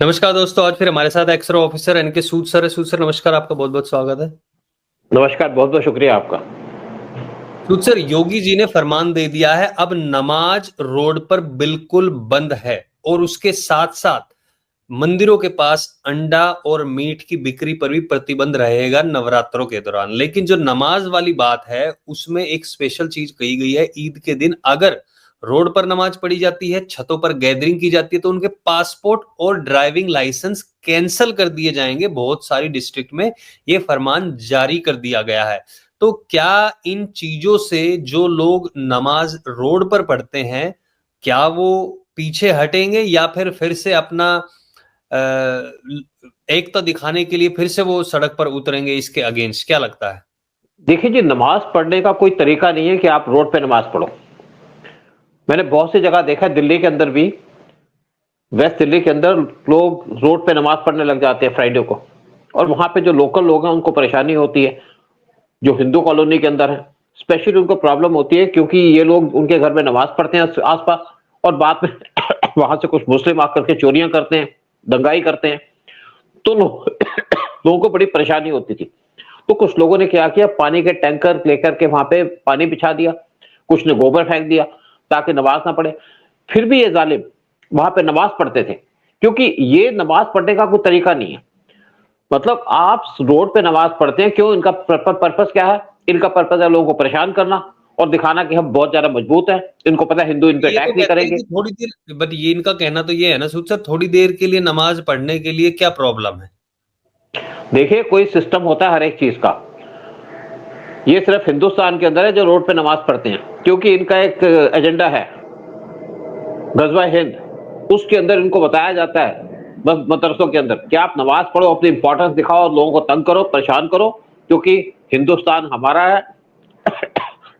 नमस्कार दोस्तों, आज फिर हमारे साथ एक्स-रे ऑफिसर एनके सूद सर है। सूद सर नमस्कार, आपका बहुत-बहुत स्वागत है। नमस्कार, बहुत-बहुत शुक्रिया आपका। सूद सर, योगी जी ने फरमान दे दिया है, अब नमाज रोड पर बिल्कुल बंद है और उसके साथ-साथ मंदिरों के पास अंडा और मीट की बिक्री पर भी प्रतिबंध रहेगा नवरात्रों के दौरान। लेकिन जो नमाज वाली बात है, उसमें एक स्पेशल चीज कही गई है, ईद के दिन अगर रोड पर नमाज पढ़ी जाती है, छतों पर गैदरिंग की जाती है, तो उनके पासपोर्ट और ड्राइविंग लाइसेंस कैंसल कर दिए जाएंगे। बहुत सारी डिस्ट्रिक्ट में ये फरमान जारी कर दिया गया है। तो क्या इन चीजों से जो लोग नमाज रोड पर पढ़ते हैं, क्या वो पीछे हटेंगे या फिर से अपना एकता दिखाने के लिए फिर से वो सड़क पर उतरेंगे इसके अगेंस्ट? क्या लगता है? देखिए जी, नमाज़ पढ़ने का कोई तरीका नहीं है कि आप रोड पे नमाज़ पढ़ो। मैंने बहुत सी जगह देखा है, दिल्ली के अंदर भी, वेस्ट दिल्ली के अंदर लोग रोड पे नमाज़ पढ़ने लग जाते हैं फ्राइडे को, और वहाँ पे जो लोकल लोग हैं उनको परेशानी होती है, जो हिंदू कॉलोनी के अंदर है, स्पेशली उनको प्रॉब्लम होती है क्योंकि ये लोग उनके घर में नमाज़ पढ़ते हैं आस-पास, और बाद में वहाँ से कुछ मुस्लिम आकर के चोरियां करते हैं, दंगाई करते हैं, तो लोगों को बड़ी परेशानी होती थी। तो कुछ लोगों ने क्या किया, पानी के टैंकर लेकर के वहां पे पानी बिछा दिया, कुछ ने गोबर फेंक दिया ताकि नमाज ना पढ़े। फिर भी ये जालिम वहां पे नमाज पढ़ते थे, क्योंकि ये नमाज पढ़ने का कोई तरीका नहीं है। मतलब आप रोड पे नमाज पढ़ते हैं क्यों? इनका पर्पस क्या है? इनका पर्पस है लोगों को परेशान करना और दिखाना कि हम बहुत ज्यादा मजबूत हैं। इनको पता है हिंदू इन पे ये तो अटैक नहीं कहते हैं करेंगे। कि थोड़ी देर, बट ये इनका कहना तो ये है ना सूद सर, थोड़ी देर के लिए नमाज पढ़ने के लिए क्या प्रॉब्लम है? देखिए, कोई सिस्टम होता है हर एक चीज का। ये सिर्फ हिंदुस्तान के अंदर है जो रोड पे नमाज पढ़ते हैं, क्योंकि इनका एक एजेंडा है, गजवा हिंद, उसके अंदर इनको बताया जाता है बस मदरसों के अंदर कि आप नमाज पढ़ो, अपनी इंपॉर्टेंस दिखाओ और लोगों को तंग करो, परेशान करो, क्योंकि हिंदुस्तान हमारा है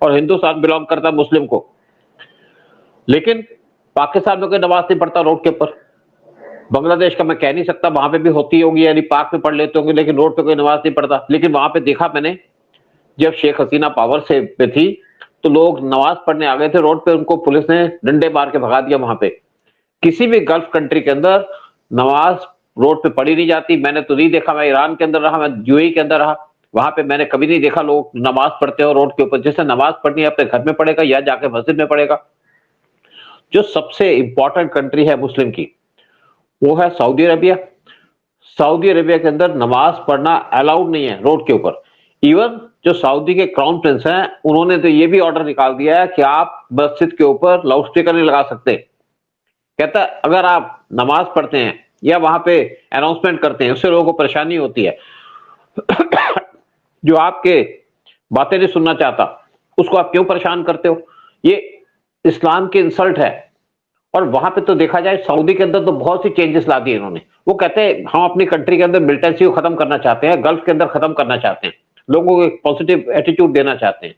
और हिंदुस्तान बिलोंग करता है मुस्लिम को। लेकिन पाकिस्तान में कोई नमाज नहीं पढ़ता रोड के ऊपर। बांग्लादेश का मैं कह नहीं सकता, वहां पे भी होती होगी, यानी पाक में पढ़ लेते होंगे, लेकिन रोड पे कोई नमाज नहीं पढ़ता। लेकिन वहां पे देखा मैंने, जब शेख हसीना पावर से पे थी तो लोग नमाज पढ़ने आ गए थे रोड पे, उनको पुलिस ने डंडे मार के भगा दिया। वहां पे किसी भी गल्फ कंट्री के अंदर नमाज रोड पे पढ़ी नहीं जाती। मैंने तो नहीं देखा, मैं ईरान के अंदर रहा, मैं यूएई के अंदर रहा, वहां पे मैंने कभी नहीं देखा लोग नमाज पढ़ते हो रोड के ऊपर। जिससे नमाज पढ़नी है अपने घर में पढ़ेगा या जाके मस्जिद में पढ़ेगा। जो सबसे इंपॉर्टेंट कंट्री है मुस्लिम की, वो है सऊदी अरेबिया। सऊदी अरेबिया के अंदर नमाज पढ़ना अलाउड नहीं है रोड के ऊपर। इवन जो सऊदी के क्राउन प्रिंस हैं, उन्होंने तो ये भी ऑर्डर निकाल दिया है कि आप मस्जिद के ऊपर लाउड स्पीकर नहीं लगा सकते। कहता है अगर आप नमाज पढ़ते हैं या वहां पे अनाउंसमेंट करते हैं, उससे लोगों को परेशानी होती है। जो आपके बातें नहीं सुनना चाहता, उसको आप क्यों परेशान करते हो? ये इस्लाम की इंसल्ट है। और वहां पे तो देखा जाए, सऊदी के अंदर तो बहुत सी चेंजेस ला दिए इन्होंने। वो कहते हैं हम अपनी कंट्री के अंदर मिलिटेंसी को खत्म करना चाहते हैं, गल्फ के अंदर खत्म करना चाहते हैं, लोगों को एक पॉजिटिव एटीट्यूड देना चाहते हैं।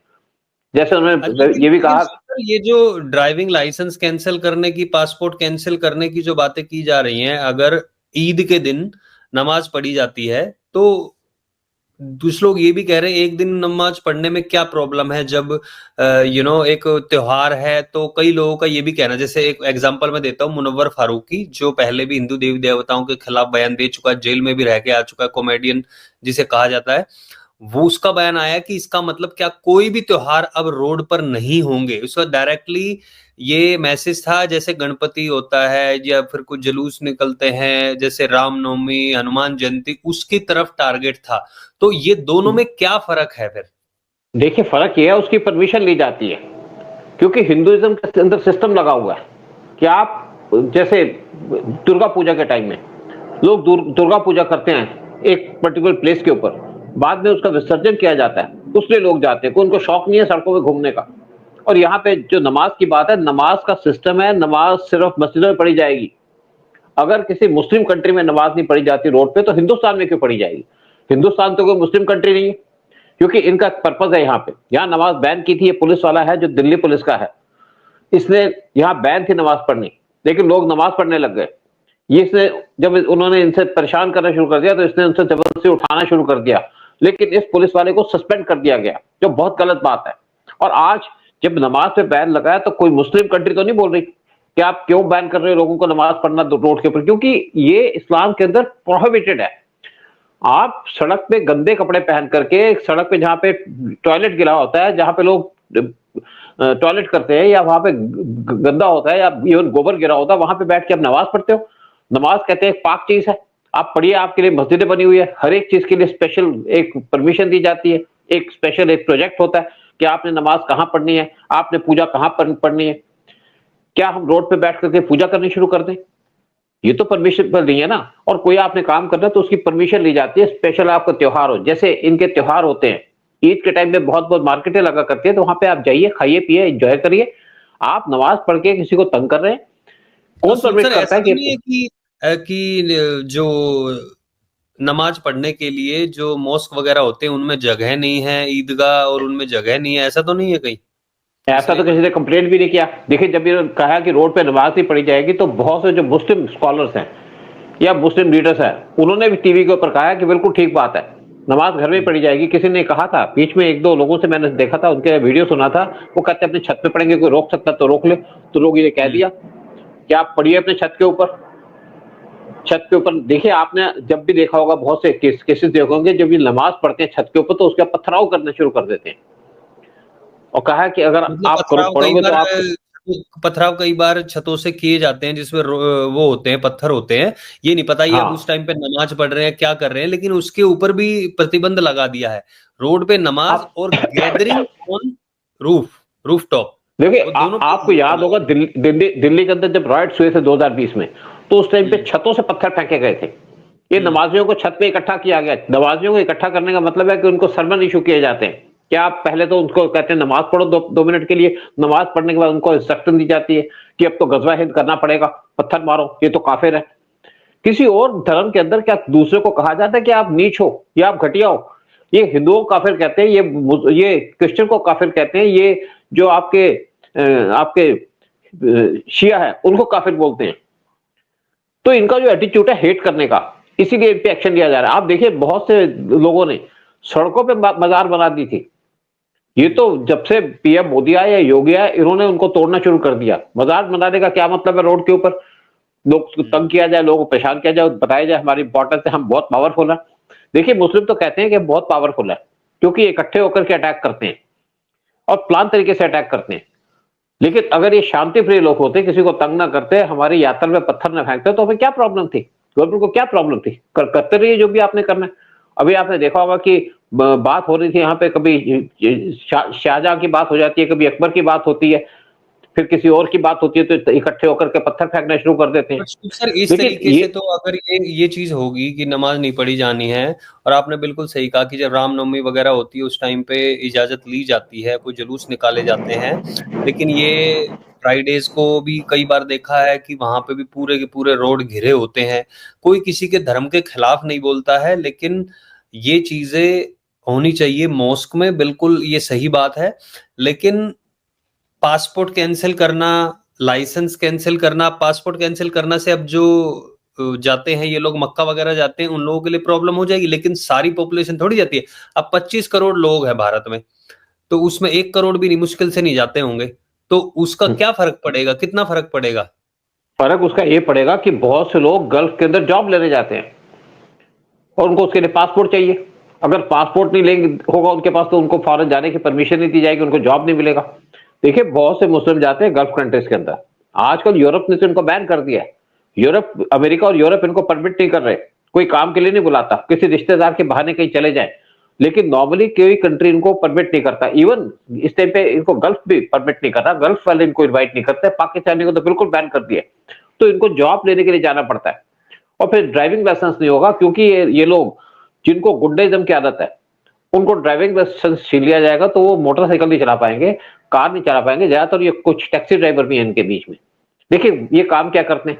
जैसे उन्होंने लेकिन ये भी लेकिन कहा। सूद सर, ये जो ड्राइविंग लाइसेंस कैंसिल करने की, पासपोर्ट कैंसिल करने की जो बातें की जा रही हैं, अगर ईद के दिन नमाज पढ़ी जाती है तो कुछ लोग ये भी कह रहे हैं एक दिन नमाज पढ़ने में क्या प्रॉब्लम है, जब एक त्योहार है। तो कई लोगों का ये भी कहना, जैसे एक एग्जांपल मैं देता हूँ, मुनव्वर फारूकी, जो पहले भी हिंदू देवी देवताओं के खिलाफ बयान दे चुका है, जेल में भी रह के आ चुका है, कॉमेडियन जिसे कहा जाता है, वो उसका बयान आया कि इसका मतलब क्या कोई भी त्योहार अब रोड पर नहीं होंगे। उसका डायरेक्टली ये मैसेज था, जैसे गणपति होता है या फिर कुछ जुलूस निकलते हैं जैसे रामनवमी, हनुमान जयंती, उसकी तरफ टारगेट था। तो ये दोनों में क्या फर्क है फिर? देखिए, फर्क ये है, उसकी परमिशन ली जाती है, क्योंकि हिंदुइज्म के अंदर सिस्टम लगा हुआ है कि आप जैसे दुर्गा पूजा के टाइम में लोग दुर्गा पूजा करते हैं एक पर्टिकुलर प्लेस के ऊपर, बाद में उसका विसर्जन किया जाता है, उसलिए लोग जाते हैं, कोई उनको शौक नहीं है सड़कों में घूमने का। और यहाँ पे जो नमाज की बात है, नमाज का सिस्टम है, नमाज सिर्फ मस्जिदों में पढ़ी जाएगी। अगर किसी मुस्लिम कंट्री में नमाज नहीं पढ़ी जाती रोड पे, तो हिंदुस्तान में क्यों पढ़ी जाएगी? हिंदुस्तान तो कोई मुस्लिम कंट्री नहीं है, क्योंकि इनका पर्पज है यहाँ पे। यहाँ नमाज बैन की थी, ये पुलिस वाला है जो दिल्ली पुलिस का है, इसने यहाँ बैन थी नमाज पढ़नी, लेकिन लोग नमाज पढ़ने लग गए। ये इसने जब उन्होंने इनसे परेशान करना शुरू कर दिया, तो इसने उनसे जबरदस्ती उठाना शुरू कर दिया, लेकिन इस पुलिस वाले को सस्पेंड कर दिया गया, जो बहुत गलत बात है। और आज जब नमाज पे बैन लगा है, तो कोई मुस्लिम कंट्री तो नहीं बोल रही कि आप क्यों बैन कर रहे हो लोगों को नमाज पढ़ना रोड के ऊपर, क्योंकि ये इस्लाम के अंदर प्रोहिबिटेड है। आप सड़क पे गंदे कपड़े पहन करके, सड़क पे जहां पे टॉयलेट गिरा होता है, जहां पे लोग टॉयलेट करते हैं, या वहां पे गंदा होता है, या इवन गोबर गिरा होता है, वहां पे बैठ के आप नमाज पढ़ते हो। नमाज कहते हैं एक पाक चीज है, आप पढ़िए, आपके लिए मस्जिदें बनी हुई है, हर एक चीज के लिए स्पेशल एक परमिशन दी जाती है, एक स्पेशल एक प्रोजेक्ट होता है कि आपने नमाज कहां पढ़नी है, आपने पूजा कहां पढ़नी है। क्या हम रोड पे बैठ करके पूजा करनी शुरू कर दें? ये तो परमिशन पर नहीं है ना। और कोई आपने काम करना है तो उसकी परमिशन ली जाती है, स्पेशल आपका त्योहार हो, जैसे इनके त्योहार होते हैं, ईद के टाइम में बहुत बहुत मार्केटें लगा करती है, तो वहां पे आप जाइए, खाइए पिए, एंजॉय करिए। आप नमाज पढ़ के किसी को तंग कर रहे हैं? तो कौन परमिट सर करता ऐसा है तो कि नहीं है कि जो नमाज पढ़ने के लिए जो मॉस्क वगैरह होते हैं उनमें जगह नहीं है, ईदगाह और उनमें जगह नहीं है, ऐसा तो नहीं है कहीं? ऐसा तो इसलिए किसी ने कंप्लेंट भी नहीं किया। देखिए, जब ये कहा कि रोड पे नमाज नहीं पढ़ी जाएगी, तो बहुत से जो मुस्लिम स्कॉलर्स हैं या मुस्लिम लीडर्स हैं, उन्होंने भी टीवी के ऊपर कहा है कि बिल्कुल ठीक बात है, नमाज घर में पढ़ी जाएगी। किसी ने कहा था बीच में, एक दो लोगों से मैंने देखा था, उनके वीडियो सुना था, वो कहते अपने छत पे पढ़ेंगे, कोई रोक सकता तो रोक ले। तो लोग ये कह दिया कि आप पढ़िए अपने छत के ऊपर। छत के ऊपर देखिए, आपने जब भी देखा होगा, बहुत से केसेस देखे होंगे, जब ये नमाज पढ़ते हैं छत के ऊपर, तो उसका पथराव करना शुरू कर देते हैं, और कहा कि अगर मतलब आप पढ़ोगे तो आप पथराव कई बार छतों से किए जाते हैं, जिसमें वो होते हैं, पत्थर होते हैं। ये नहीं पता ये अब उस हाँ टाइम पे नमाज पढ़ रहे हैं क्या कर रहे हैं, लेकिन उसके ऊपर भी प्रतिबंध लगा दिया है। रोड पे नमाज आप और गैदरिंग ऑन रूफ टॉप, देखिए, वो दोनों पे आपको याद मना होगा दिल्ली के अंदर जब राइट्स हुए थे 2020 में, तो उस टाइम पे हम्म, छतों से पत्थर फेंके गए थे। ये हम्म, नमाजियों को छत पे इकट्ठा किया गया। नमाजियों को इकट्ठा करने का मतलब है कि उनको सरमन इशू किए जाते हैं। क्या आप पहले तो उनको कहते हैं नमाज पढ़ो 2 मिनट के लिए, नमाज पढ़ने के बाद उनको इंस्ट्रक्शन दी जाती है कि अब तो गजवा हिंद करना पड़ेगा, पत्थर मारो, ये तो काफिर है। किसी और धर्म के अंदर क्या दूसरे को कहा जाता है कि आप नीच हो या आप घटिया हो? ये हिंदुओं को काफिर कहते हैं, ये क्रिश्चियन को काफिर कहते हैं, ये जो आपके शिया है उनको काफिर बोलते हैं। तो इनका जो एटीट्यूड है हेट करने का, इसीलिए इन पे एक्शन लिया जा रहा है। आप देखिए, बहुत से लोगों ने सड़कों पे मजार बना दी थी। ये तो जब से पीएम मोदी आए या योगी आए, इन्होंने उनको तोड़ना शुरू कर दिया। मजार बनाने का क्या मतलब है? रोड के ऊपर लोग तंग किया जाए, लोगों को परेशान किया जाए, बताया जाए हमारी इंपॉर्टेंस है, हम बहुत पावरफुल है। देखिए, मुस्लिम तो कहते हैं कि बहुत पावरफुल है, क्योंकि इकट्ठे होकर के अटैक करते हैं और प्लान तरीके से अटैक करते हैं। लेकिन अगर ये शांति प्रिय लोग होते, किसी को तंग ना करते, हमारी यात्रा में पत्थर ना फेंकते, तो हमें क्या प्रॉब्लम थी? गवर्नमेंट को क्या प्रॉब्लम थी? करते रहिए जो भी आपने करना है। अभी आपने देखा होगा कि बात हो रही थी यहाँ पे, कभी शाहजहां की बात हो जाती है, कभी अकबर की बात होती है, फिर किसी और की बात होती है, तो इकट्ठे होकर के पत्थर फेंकना शुरू कर देते हैं। सर इस लेकिन तरीके ये से तो अगर ये चीज होगी कि नमाज नहीं पढ़ी जानी है, और आपने बिल्कुल सही कहा कि जब रामनवमी वगैरह होती है उस टाइम पे इजाजत ली जाती है, कोई जुलूस निकाले जाते हैं, लेकिन ये फ्राइडेज को भी कई बार देखा है कि वहां पे भी पूरे के पूरे रोड घिरे होते हैं। कोई किसी के धर्म के खिलाफ नहीं बोलता है, लेकिन ये चीजें होनी चाहिए मॉस्क में, बिल्कुल ये सही बात है। लेकिन पासपोर्ट कैंसिल करना, लाइसेंस कैंसिल करना, पासपोर्ट कैंसिल करना से अब जो जाते हैं ये लोग, मक्का वगैरह जाते हैं, उन लोगों के लिए प्रॉब्लम हो जाएगी, लेकिन सारी पॉपुलेशन थोड़ी जाती है। अब 25 करोड़ लोग हैं भारत में, तो उसमें 1 करोड़ भी नहीं, मुश्किल से नहीं जाते होंगे, तो उसका क्या फर्क पड़ेगा, कितना फर्क पड़ेगा? फर्क उसका ये पड़ेगा कि बहुत से लोग गल्फ के अंदर जॉब लेने जाते हैं और उनको उसके लिए पासपोर्ट चाहिए। अगर पासपोर्ट नहीं लेंगे होगा उनके पास, तो उनको फॉरेन जाने की परमिशन नहीं दी जाएगी, उनको जॉब नहीं मिलेगा। देखिए, बहुत से मुस्लिम जाते हैं गल्फ कंट्रीज के अंदर। आजकल यूरोप ने तो इनको बैन कर दिया है। यूरोप, अमेरिका और यूरोप इनको परमिट नहीं कर रहे, कोई काम के लिए नहीं बुलाता, किसी रिश्तेदार के बहाने कहीं चले जाए, लेकिन नॉर्मली कोई कंट्री इनको परमिट नहीं करता। इवन इस टाइम पे इनको गल्फ भी परमिट नहीं कर रहा, गल्फ वाले इनको इन्वाइट नहीं करते, पाकिस्तानी को तो बिल्कुल बैन कर दिया। तो इनको जॉब लेने के लिए जाना पड़ता है, और फिर ड्राइविंग लाइसेंस नहीं होगा, क्योंकि ये लोग जिनको गुंडेइज्म की आदत है, उनको ड्राइविंग लाइसेंस छीन लिया जाएगा, तो वो मोटरसाइकिल नहीं चला पाएंगे, कार नहीं चला पाएंगे। ज्यादातर ये कुछ टैक्सी ड्राइवर भी हैं इनके बीच में। देखिए, ये काम क्या करते हैं?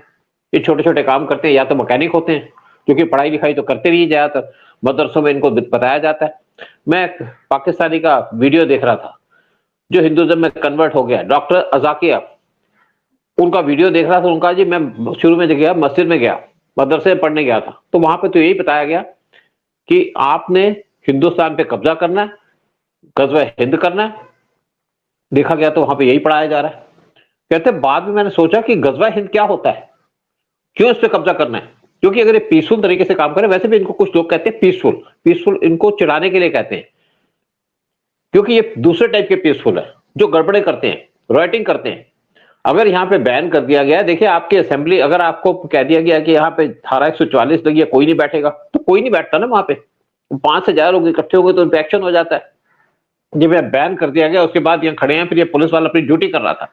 ये छोटे छोटे काम करते हैं, या तो मैकेनिक होते हैं, क्योंकि पढ़ाई लिखाई तो करते नहीं ज्यादातर, मदरसों में इनको बताया जाता है। मैं पाकिस्तानी का वीडियो देख रहा था जो हिंदुइज्म में कन्वर्ट हो गया, डॉक्टर अजाकिया, उनका वीडियो देख रहा था। उनका जी, मैं शुरू में गया, मस्जिद में गया, मदरसे में पढ़ने गया था, तो वहां पे तो यही बताया गया कि आपने हिंदुस्तान पे कब्जा करना है, गजवा हिंद करना है। देखा गया तो वहां पे यही पढ़ाया जा रहा है। कहते बाद में मैंने सोचा कि गजवा हिंद क्या होता है, क्यों इस पे कब्जा करना है, क्योंकि अगर ये पीसफुल तरीके से काम करे, वैसे भी इनको कुछ लोग कहते हैं पीसफुल, पीसफुल इनको चिढ़ाने के लिए कहते हैं, क्योंकि ये दूसरे टाइप के पीसफुल है जो गड़बड़े करते हैं, राइटिंग करते हैं। अगर यहाँ पे बैन कर दिया गया, देखिए आपकी असेंबली, अगर आपको कह दिया गया कि यहाँ पे धारा 144 लगी है, कोई नहीं बैठेगा, तो कोई नहीं बैठता ना वहां पे, 5 से ज्यादा लोग इकट्ठे हो गए तो एक्शन हो जाता है। जब यह बैन कर दिया गया उसके बाद यहाँ खड़े हैं, फिर ये पुलिस वाला अपनी ड्यूटी कर रहा था,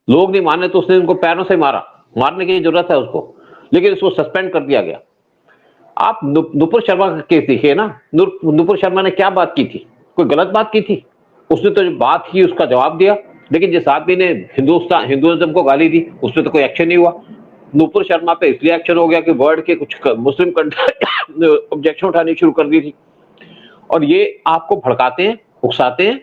लोग नहीं माने तो उसने उनको पैरों से मारा, मारने की जरूरत है उसको, लेकिन उसको सस्पेंड कर दिया गया। आप नुपुर शर्मा का केस देखिए ना, नुपुर शर्मा ने क्या बात की थी, कोई गलत बात की थी? उसने तो जो बात की उसका जवाब दिया, लेकिन जिस आदमी ने हिंदुइज्म को गाली दी उसमें तो कोई एक्शन नहीं हुआ। नुपुर शर्मा पे इसलिए एक्शन हो गया कि वर्ल्ड के कुछ मुस्लिम कंट्री ऑब्जेक्शन उठानी शुरू कर दी थी, और ये आपको भड़काते हैं, उकसाते हैं,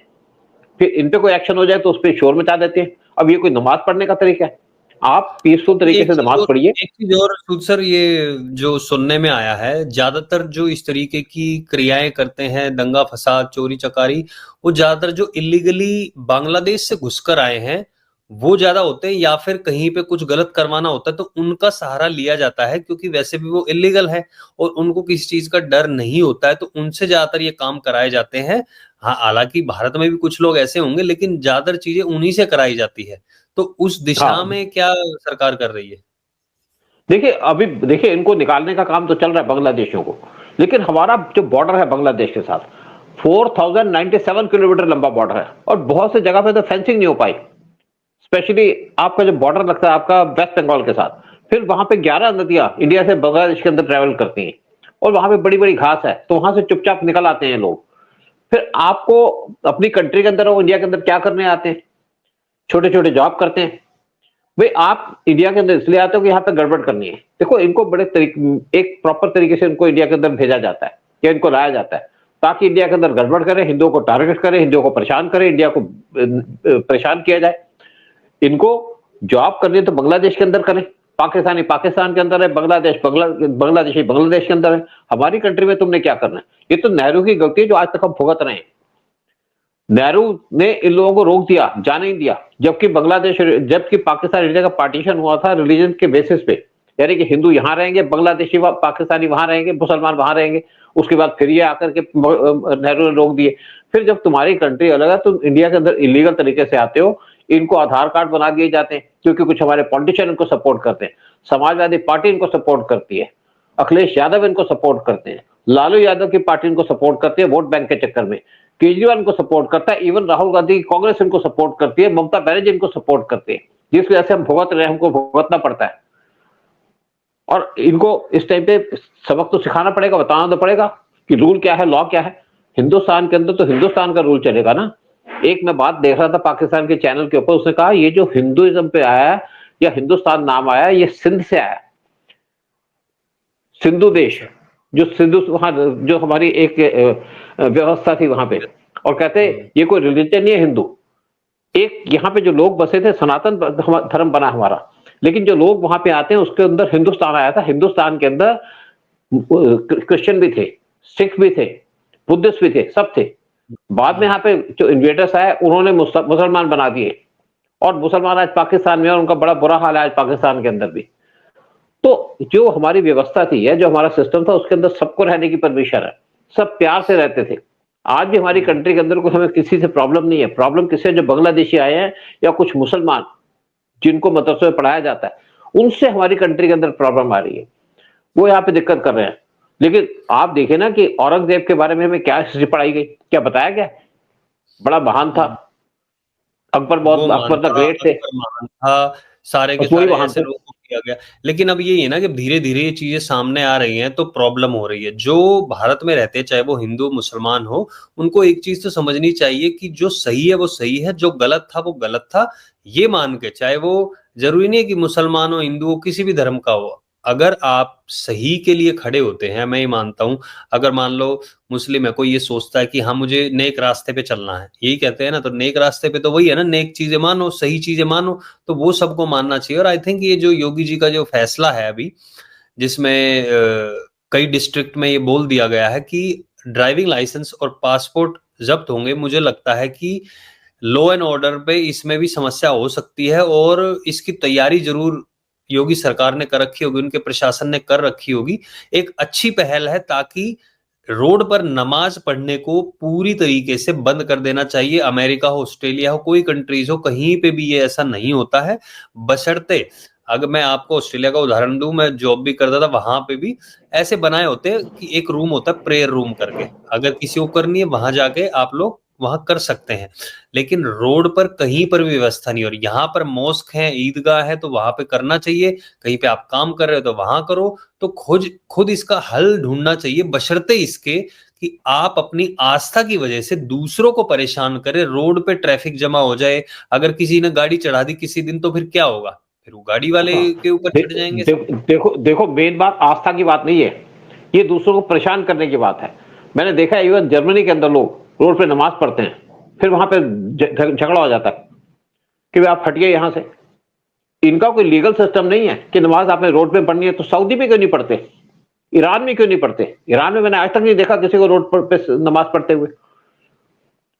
फिर इन पे कोई एक्शन हो जाए तो उस पर शोर मचा देते हैं। अब ये कोई नमाज पढ़ने का तरीका है? आप पीसफुल तरीके से नमाज पढ़िए। एक चीज और सूद सर, ये जो सुनने में आया है, ज्यादातर जो इस तरीके की क्रियाएं करते हैं, दंगा फसाद चोरी चकारी, वो ज्यादातर जो इलीगली बांग्लादेश से घुसकर आए हैं वो ज्यादा होते हैं, या फिर कहीं पे कुछ गलत करवाना होता है तो उनका सहारा लिया जाता है, क्योंकि वैसे भी वो इलीगल है और उनको किसी चीज का डर नहीं होता है, तो उनसे ज्यादातर ये काम कराए जाते हैं। हाँ, हालांकि भारत में भी कुछ लोग ऐसे होंगे, लेकिन ज्यादातर चीजें उन्हीं से कराई जाती है। तो उस दिशा हाँ, में क्या सरकार कर रही है? देखिए अभी देखिए इनको निकालने का काम तो चल रहा है बांग्लादेशियों को, लेकिन हमारा जो बॉर्डर है बांग्लादेश के साथ 4097 किलोमीटर लंबा बॉर्डर है, और बहुत से जगह पे तो फेंसिंग नहीं हो पाई। स्पेशली आपका जो बॉर्डर लगता है आपका वेस्ट बंगाल के साथ, फिर वहां पे 11 नदियां इंडिया से बांग्लादेश के अंदर ट्रेवल करती हैं, और वहां पे बड़ी बड़ी घास है, तो वहां से चुपचाप निकल आते हैं लोग। फिर आपको अपनी कंट्री के अंदर और इंडिया के अंदर क्या करने आते हैं? छोटे छोटे जॉब करते हैं। भाई आप इंडिया के अंदर इसलिए आते हो कि यहाँ पे गड़बड़ करनी है। देखो इनको बड़े तरीके, एक प्रॉपर तरीके से इनको इंडिया के अंदर भेजा जाता है या इनको लाया जाता है ताकि इंडिया के अंदर गड़बड़ करे, हिंदुओं को टारगेट करे, हिंदुओं को परेशान करे, इंडिया को परेशान किया जाए। इनको जॉब करनी है तो बांग्लादेश के अंदर करें, पाकिस्तानी पाकिस्तान के अंदर है, बांग्लादेशी बांग्लादेश के अंदर है। हमारी कंट्री में तुमने क्या करना है? ये तो नेहरू की गलती है जो आज तक हम भुगत रहे हैं। नेहरू ने इन लोगों को रोक दिया, जाने नहीं दिया, जबकि पाकिस्तान इंडिया का पार्टीशन हुआ था रिलीजन के बेसिस पे, यानी कि हिंदू यहां रहेंगे, बांग्लादेशी पाकिस्तानी वहां रहेंगे, मुसलमान वहां रहेंगे। उसके बाद फिर ये आकर के नेहरू ने रोक दिए। फिर जब तुम्हारी कंट्री अलग है, तुम इंडिया के अंदर इलीगल तरीके से आते हो, इनको आधार कार्ड बना दिए जाते हैं, क्योंकि कुछ हमारे पॉलिटिशियन इनको सपोर्ट करते हैं, समाजवादी पार्टी इनको सपोर्ट करती है, अखिलेश यादव इनको सपोर्ट करते हैं, लालू यादव की पार्टी इनको सपोर्ट करती है वोट बैंक के चक्कर में, केजरीवाल इनको सपोर्ट करता है, इवन राहुल गांधी की कांग्रेस इनको सपोर्ट करती है, ममता बनर्जी इनको सपोर्ट करती है, जिस वजह से हम भुगत रहे हैं, हमको भुगतना पड़ता है। और इनको इस टाइम पे सबक तो सिखाना पड़ेगा, बताना तो पड़ेगा कि रूल क्या है, लॉ क्या है। हिंदुस्तान के अंदर तो हिंदुस्तान का रूल चलेगा ना। एक मैं बात देख रहा था पाकिस्तान के चैनल के ऊपर, उसने कहा ये जो हिंदुइज्म पे आया है या हिंदुस्तान नाम आया ये सिंध से आया, सिंधु देश, जो सिंधु वहां जो हमारी एक व्यवस्था थी वहां पे, और कहते ये कोई रिलीजन नहीं है हिंदू, एक यहाँ पे जो लोग बसे थे सनातन धर्म बना हमारा, लेकिन जो लोग वहां पे आते हैं उसके अंदर हिंदुस्तान आया था। हिंदुस्तान के अंदर क्रिश्चियन भी थे, सिख भी थे, बुद्धिस्ट भी थे, सब थे। बाद में यहाँ पे जो इन्वेडर्स आए उन्होंने मुसलमान बना दिए, और मुसलमान आज पाकिस्तान में, और उनका बड़ा बुरा हाल है आज पाकिस्तान के अंदर भी। तो जो हमारी व्यवस्था थी या जो हमारा सिस्टम था उसके अंदर सबको रहने की परमिशन है, सब प्यार से रहते थे। आज भी हमारी कंट्री के अंदर कोई हमें किसी से प्रॉब्लम नहीं है। प्रॉब्लम किससे? जो बांग्लादेशी आए हैं या कुछ मुसलमान जिनको मदरसे में पढ़ाया जाता है, उनसे हमारी कंट्री के अंदर प्रॉब्लम आ रही है, वो यहाँ पे दिक्कत कर रहे हैं। लेकिन आप देखें ना कि औरंगजेब के बारे में हमें क्या हिस्ट्री पढ़ाई गई, क्या बताया गया? बड़ा महान था अकबर, बहुत अकबर द ग्रेट थे, महान था, सारे के बस वही सारे महान ऐसे थे। लोगों को किया गया। लेकिन अब यही है ना कि धीरे धीरे ये चीजें सामने आ रही हैं तो प्रॉब्लम हो रही है। जो भारत में रहते हैं चाहे वो हिंदू मुसलमान हो, उनको एक चीज तो समझनी चाहिए कि जो सही है वो सही है, जो गलत था वो गलत था, ये मान के, चाहे वो जरूरी नहीं है कि मुसलमान हो, हिंदू हो, किसी भी धर्म का हो, अगर आप सही के लिए खड़े होते हैं, मैं ये मानता हूं। अगर मान लो मुस्लिम है, कोई ये सोचता है कि हाँ मुझे नेक रास्ते पे चलना है, यही कहते हैं ना, तो नेक रास्ते पे तो वही है ना, नेक चीजें मानो, सही चीजें मानो, तो वो सबको मानना चाहिए। और आई थिंक ये जो योगी जी का जो फैसला है अभी, जिसमें कई डिस्ट्रिक्ट में ये बोल दिया गया है कि ड्राइविंग लाइसेंस और पासपोर्ट जब्त होंगे, मुझे लगता है कि लॉ एंड ऑर्डर पे इसमें भी समस्या हो सकती है, और इसकी तैयारी जरूर योगी सरकार ने कर रखी होगी, उनके प्रशासन ने कर रखी होगी। एक अच्छी पहल है, ताकि रोड पर नमाज पढ़ने को पूरी तरीके से बंद कर देना चाहिए। अमेरिका हो, ऑस्ट्रेलिया हो, कोई कंट्रीज हो, कहीं पे भी ये ऐसा नहीं होता है। बशर्ते, अगर मैं आपको ऑस्ट्रेलिया का उदाहरण दूं, मैं जॉब भी करता था, वहां पे भी ऐसे बनाए होते हैं कि एक रूम होता है प्रेयर रूम करके, अगर किसी को करनी है वहां जाके आप लोग वहां कर सकते हैं। लेकिन रोड पर कहीं पर भी व्यवस्था नहीं हो रही। यहाँ पर मॉस्क है, ईदगाह है, तो वहां पे करना चाहिए। कहीं पे आप काम कर रहे हो तो वहां करो। तो खुद इसका हल ढूंढना चाहिए, बशर्ते इसके कि आप अपनी आस्था की वजह से दूसरों को परेशान करें, रोड पे ट्रैफिक जमा हो जाए। अगर किसी ने गाड़ी चढ़ा दी किसी दिन, तो फिर क्या होगा? फिर वो गाड़ी वाले के ऊपर चढ़ जाएंगे। देखो देखो, मेन बात आस्था की बात नहीं है, ये दूसरों को परेशान करने की बात है। मैंने देखा है इवन जर्मनी के अंदर लोग रोड पे नमाज पढ़ते हैं, फिर वहां पे झगड़ा हो जाता है कि भाई आप हटिए यहां से। इनका कोई लीगल सिस्टम नहीं है कि नमाज आपने रोड पे पढ़नी है। तो सऊदी में क्यों नहीं पढ़ते, ईरान में क्यों नहीं पढ़ते? ईरान में मैंने आज तक नहीं देखा किसी को रोड पे नमाज पढ़ते हुए।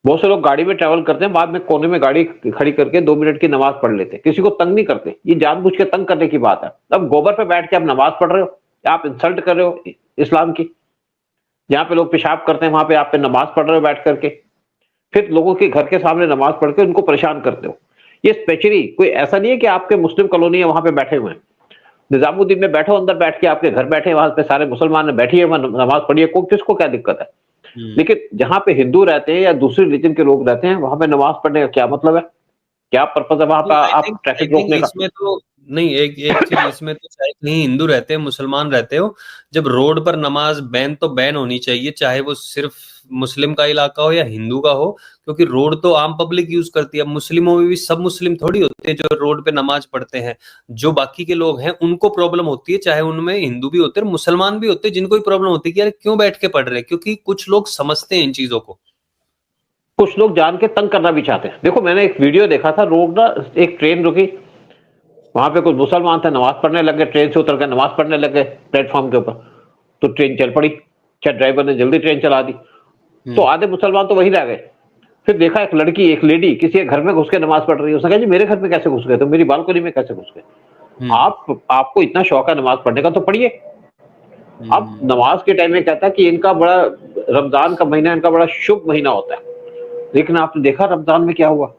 बहुत से लोग गाड़ी में ट्रैवल करते हैं, बाद में कोने में गाड़ी खड़ी करके 2 मिनट की नमाज पढ़ लेते हैं, किसी को तंग नहीं करते। ये जानबूझ के तंग करने की बात है। अब गोबर पे बैठ के आप नमाज पढ़ रहे हो, आप इंसल्ट कर रहे हो इस्लाम की। जहां पे लोग पेशाब करते हैं वहां पे आप पे नमाज पढ़ रहे हो बैठ करके, फिर लोगों के घर के सामने नमाज पढ़ के उनको परेशान करते हो। ये स्पेशली कोई ऐसा नहीं है कि आपके मुस्लिम कॉलोनी है वहां पे बैठे हुए हैं। निजामुद्दीन में बैठो, अंदर बैठ के आपके घर बैठे, वहां पे सारे मुसलमान बैठिए, नमाज पढ़िए, किसको क्या दिक्कत है? लेकिन जहां पे हिंदू रहते हैं या दूसरे रिलीजन के लोग रहते हैं, वहां पे नमाज पढ़ने का क्या मतलब है, क्या पर्पज है वहां तो पे आई आप थिंक ट्रैफिक रोकने का? इसमें तो नहीं, एक एक चीज इसमें तो, चाहे कहीं हिंदू रहते हैं, मुसलमान रहते हो, जब रोड पर नमाज बैन तो बैन होनी चाहिए, चाहे वो सिर्फ मुस्लिम का इलाका हो या हिंदू का हो, क्योंकि रोड तो आम पब्लिक यूज करती है। मुस्लिमों में भी सब मुस्लिम थोड़ी होते हैं जो रोड पे नमाज पढ़ते हैं। जो बाकी के लोग हैं उनको प्रॉब्लम होती है, चाहे उनमें हिंदू भी होते हैं, मुसलमान भी होते हैं, जिनको भी प्रॉब्लम होती है कि यार क्यों बैठ के पढ़ रहे हैं, क्योंकि कुछ लोग समझते हैं इन चीजों को। कुछ लोग जान के तंग करना भी चाहते हैं। देखो मैंने एक वीडियो देखा था, रोड ना, एक ट्रेन रुकी, वहां पे कुछ मुसलमान थे, नमाज पढ़ने लग गए, ट्रेन से उतर कर नमाज पढ़ने लग गए प्लेटफॉर्म के ऊपर। तो ट्रेन चल पड़ी, क्या ड्राइवर ने जल्दी ट्रेन चला दी, तो आधे मुसलमान तो वहीं रह गए। फिर देखा एक लड़की, एक लेडी किसी के घर में घुस के नमाज पढ़ रही है। उसने कहा जी मेरे घर में कैसे घुस गए, तो मेरी बालकनी में कैसे घुस गए? आपको इतना शौक है नमाज पढ़ने का तो पढ़िए। अब नमाज के टाइम में कहता है कि इनका बड़ा, रमजान का महीना इनका बड़ा शुभ महीना होता है। लेकिन आपने देखा रमजान में क्या हुआ?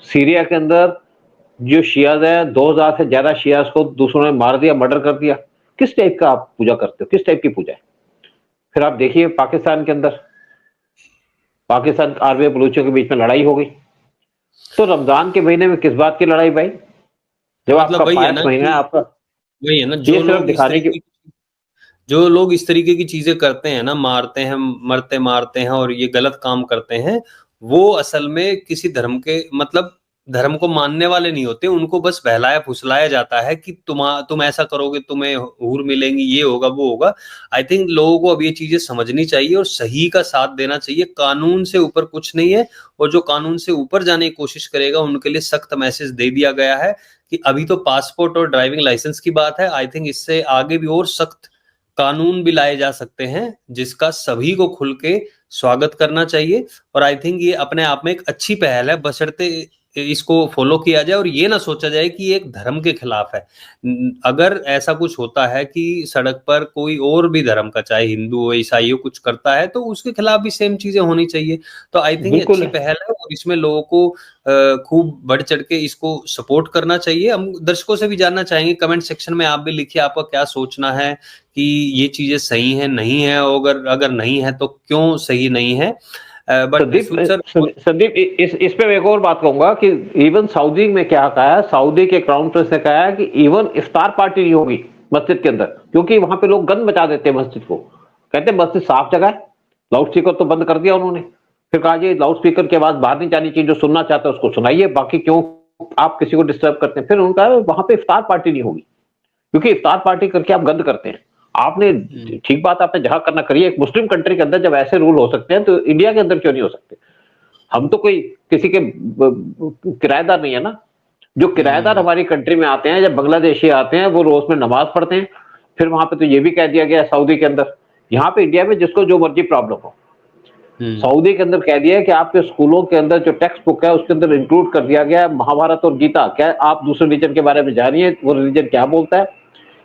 सीरिया के अंदर जो शियाज है, 2000 से ज्यादा शियाज को दूसरों ने मार दिया, मर्डर कर दिया। किस टाइप का आप पूजा करते हो, किस टाइप की पूजा है? फिर आप देखिए पाकिस्तान के अंदर, पाकिस्तान आर्मी और बलूचियों के बीच में लड़ाई हो गई। तो रमजान के महीने में किस बात की लड़ाई भाई, जब मतलब आपका वही है 5 ना महीना कि आपका, वही है ना, ये सिर्फ दिखाने की। जो लोग इस तरीके की चीजें करते हैं ना, मारते हैं, मरते मारते हैं और ये गलत काम करते हैं, वो असल में किसी धर्म के, मतलब धर्म को मानने वाले नहीं होते। उनको बस बहलाया फुसलाया जाता है कि तुम ऐसा करोगे तुम्हें हूर मिलेंगी, ये होगा वो होगा। आई थिंक लोगों को अब ये चीजें समझनी चाहिए और सही का साथ देना चाहिए। कानून से ऊपर कुछ नहीं है, और जो कानून से ऊपर जाने की कोशिश करेगा उनके लिए सख्त मैसेज दे दिया गया है कि अभी तो पासपोर्ट और ड्राइविंग लाइसेंस की बात है। आई थिंक इससे आगे भी और सख्त कानून भी लाए जा सकते हैं, जिसका सभी को खुल के स्वागत करना चाहिए। और आई थिंक ये अपने आप में एक अच्छी पहल है, बशर्ते इसको फॉलो किया जाए और ये ना सोचा जाए कि ये एक धर्म के खिलाफ है। अगर ऐसा कुछ होता है कि सड़क पर कोई और भी धर्म का, चाहे हिंदू हो ईसाई हो, कुछ करता है, तो उसके खिलाफ भी सेम चीजें होनी चाहिए। तो आई थिंक ये अच्छी पहल है और इसमें लोगों को खूब बढ़ चढ़ के इसको सपोर्ट करना चाहिए। हम दर्शकों से भी जानना चाहेंगे, कमेंट सेक्शन में आप भी लिखिए आपका क्या सोचना है कि ये चीजें सही है नहीं है, और अगर नहीं है तो क्यों सही नहीं है। बट संदीप इस पे मैं एक और बात कहूंगा कि इवन सऊदी में क्या कहा है, सऊदी के क्राउन प्रिंस ने कहा है कि इवन इफ्तार पार्टी नहीं होगी मस्जिद के अंदर, क्योंकि वहां पे लोग गंद मचा देते हैं मस्जिद को। कहते हैं मस्जिद साफ जगह है, लाउड स्पीकर तो बंद कर दिया उन्होंने। फिर कहा जी लाउड स्पीकर की आवाज बाहर नहीं जानी चाहिए, जो सुनना चाहते हैं उसको सुनाइए, बाकी क्यों आप किसी को डिस्टर्ब करते हैं। फिर उन्होंने कहा वहां पे इफ्तार पार्टी नहीं होगी, क्योंकि इफ्तार पार्टी करके आप गंद करते हैं। आपने ठीक बात, आपने जहां करना करिए। एक मुस्लिम कंट्री के अंदर जब ऐसे रूल हो सकते हैं तो इंडिया के अंदर क्यों नहीं हो सकते? हम तो कोई किसी के किराएदार नहीं है ना। जो किराएदार हमारी कंट्री में आते हैं, जब बांग्लादेशी आते हैं, वो रोज में नमाज पढ़ते हैं। फिर वहां पे तो ये भी कह दिया गया सऊदी के अंदर, यहाँ पे इंडिया में जिसको जो मर्जी प्रॉब्लम हो, सऊदी के अंदर कह दिया है कि आपके स्कूलों के अंदर जो टेक्स्ट बुक है उसके अंदर इंक्लूड कर दिया गया है महाभारत और गीता। क्या आप दूसरे रिलीजन के बारे में जानिए वो रिलीजन क्या बोलता है।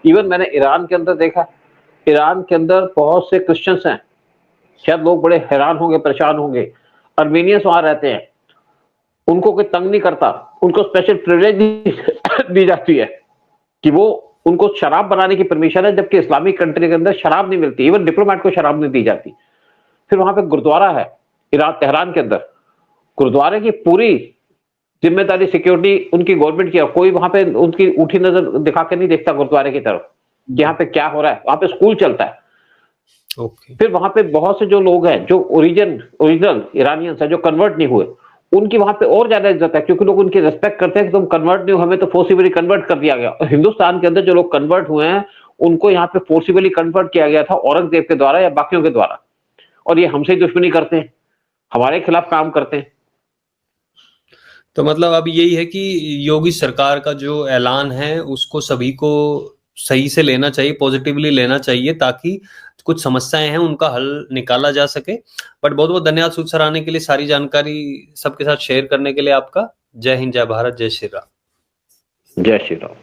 इवन मैंने ईरान के अंदर देखा, ईरान के अंदर बहुत से क्रिश्चियंस हैं, शायद लोग बड़े हैरान होंगे, परेशान होंगे। अर्मेनियंस वहां रहते हैं, उनको कोई तंग नहीं करता, उनको स्पेशल प्रिविलेज दी जाती है कि वो उनको शराब बनाने की परमिशन है, जबकि इस्लामिक कंट्री के अंदर शराब नहीं मिलती, इवन डिप्लोमेट को शराब नहीं दी जाती। फिर वहां पे गुरुद्वारा है ईरान तेहरान के अंदर, गुरुद्वारे की पूरी जिम्मेदारी सिक्योरिटी उनकी गवर्नमेंट की है। कोई वहां पे उनकी उठी नजर दिखा के नहीं देखता गुरुद्वारे की तरफ कि यहाँ पे क्या हो रहा है। वहां पे स्कूल चलता है। फिर वहां पे बहुत से जो लोग हैं जो ओरिजिनल ईरानियंस है जो कन्वर्ट नहीं हुए, उनकी वहां पे और ज्यादा इज्जत है, क्योंकि लोग उनकी रिस्पेक्ट करते हैं कि तुम कन्वर्ट नहीं हो, हमें तो फोर्सिबली कन्वर्ट कर दिया गया। और हिंदुस्तान के अंदर जो लोग कन्वर्ट हुए हैं उनको यहाँ पे फोर्सिबली कन्वर्ट किया गया था औरंगजेब के द्वारा या बाकियों के द्वारा, और ये हमसे ही दुश्मनी करते हैं, हमारे खिलाफ काम करते हैं। तो मतलब अब यही है कि योगी सरकार का जो ऐलान है उसको सभी को सही से लेना चाहिए, पॉजिटिवली लेना चाहिए, ताकि कुछ समस्याएं हैं उनका हल निकाला जा सके। बट बहुत बहुत धन्यवाद सूद सर आने के लिए, सारी जानकारी सबके साथ शेयर करने के लिए आपका। जय हिंद, जय भारत, जय श्री राम। जय श्री राम।